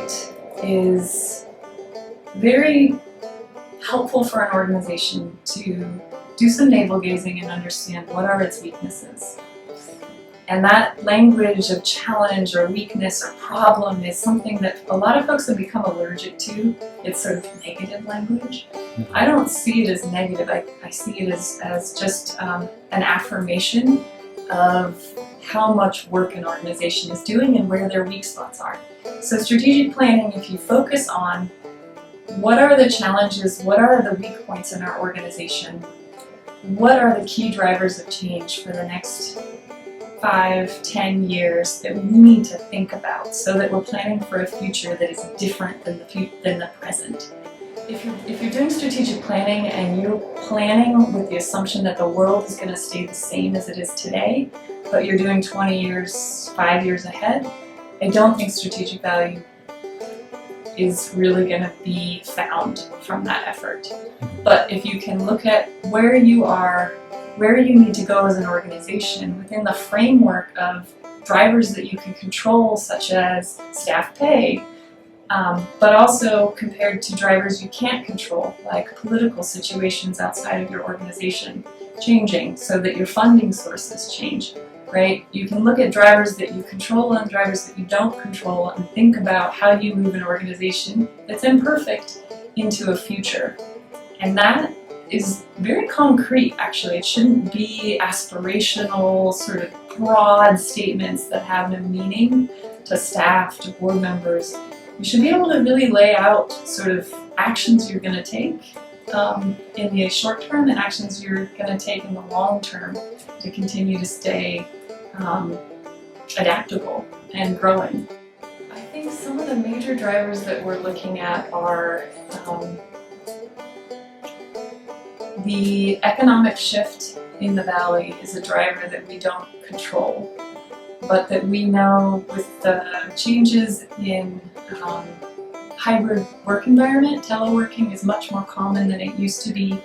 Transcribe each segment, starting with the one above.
insight is very helpful for an organization to do some navel gazing and understand what are its weaknesses. And that language of challenge or weakness or problem is something that a lot of folks have become allergic to. It's sort of negative language. I don't see it as negative. I see it as just an affirmation of how much work an organization is doing and where their weak spots are. So strategic planning, if you focus on what are the challenges, what are the weak points in our organization, what are the key drivers of change for the next 5-10 years that we need to think about so that we're planning for a future that is different than the present. If you're doing strategic planning and you're planning with the assumption that the world is going to stay the same as it is today, but you're doing 20 years, 5 years ahead, I don't think strategic value is really going to be found from that effort. But if you can look at where you are, where you need to go as an organization within the framework of drivers that you can control, such as staff pay, but also compared to drivers you can't control, like political situations outside of your organization changing so that your funding sources change, right? You can look at drivers that you control and drivers that you don't control and think about how you move an organization that's imperfect into a future. And that is very concrete, actually. It shouldn't be aspirational, sort of broad statements that have no meaning to staff, to board members. You should be able to really lay out sort of actions you're going to take in the short term and actions you're going to take in the long term to continue to stay adaptable and growing. I think some of the major drivers that we're looking at are the economic shift in the Valley is a driver that we don't control, but that we know with the changes in hybrid work environment, teleworking is much more common than it used to be.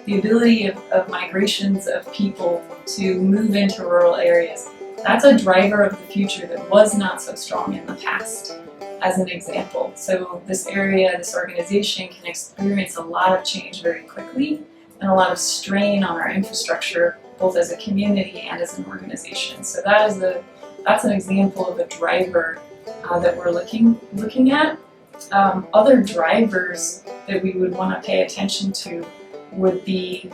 The ability of migrations of people to move into rural areas, that's a driver of the future that was not so strong in the past, as an example. So this area, this organization can experience a lot of change very quickly and a lot of strain on our infrastructure, both as a community and as an organization. So that's an example of a driver that we're looking at. Other drivers that we would want to pay attention to would be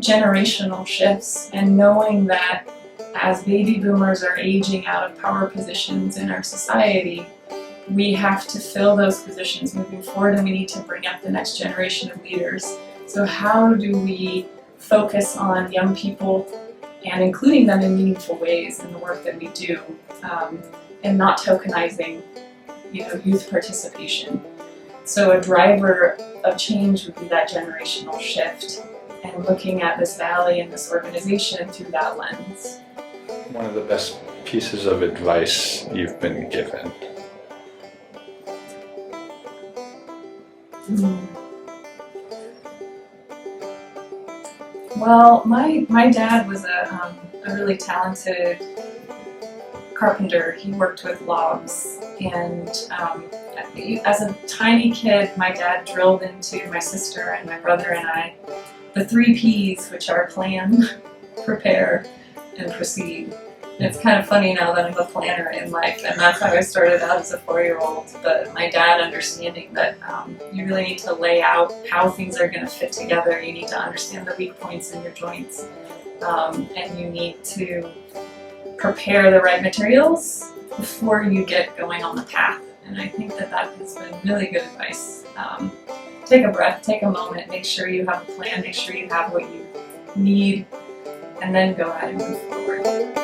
generational shifts and knowing that as baby boomers are aging out of power positions in our society, we have to fill those positions moving forward and we need to bring up the next generation of leaders. So how do we focus on young people and including them in meaningful ways in the work that we do and not tokenizing youth participation. So a driver of change would be that generational shift and looking at this valley and this organization through that lens. One of the best pieces of advice you've been given? Well, my dad was a really talented carpenter. He worked with logs, and as a tiny kid, my dad drilled into my sister and my brother and I the 3 Ps, which are plan, prepare, and proceed. And it's kind of funny now that I'm a planner in life, and that's how I started out as a 4-year-old. But my dad understanding that you really need to lay out how things are going to fit together. You need to understand the weak points in your joints, and you need to prepare the right materials before you get going on the path. And I think that has been really good advice. Take a breath, take a moment, make sure you have a plan, make sure you have what you need, and then go ahead and move forward.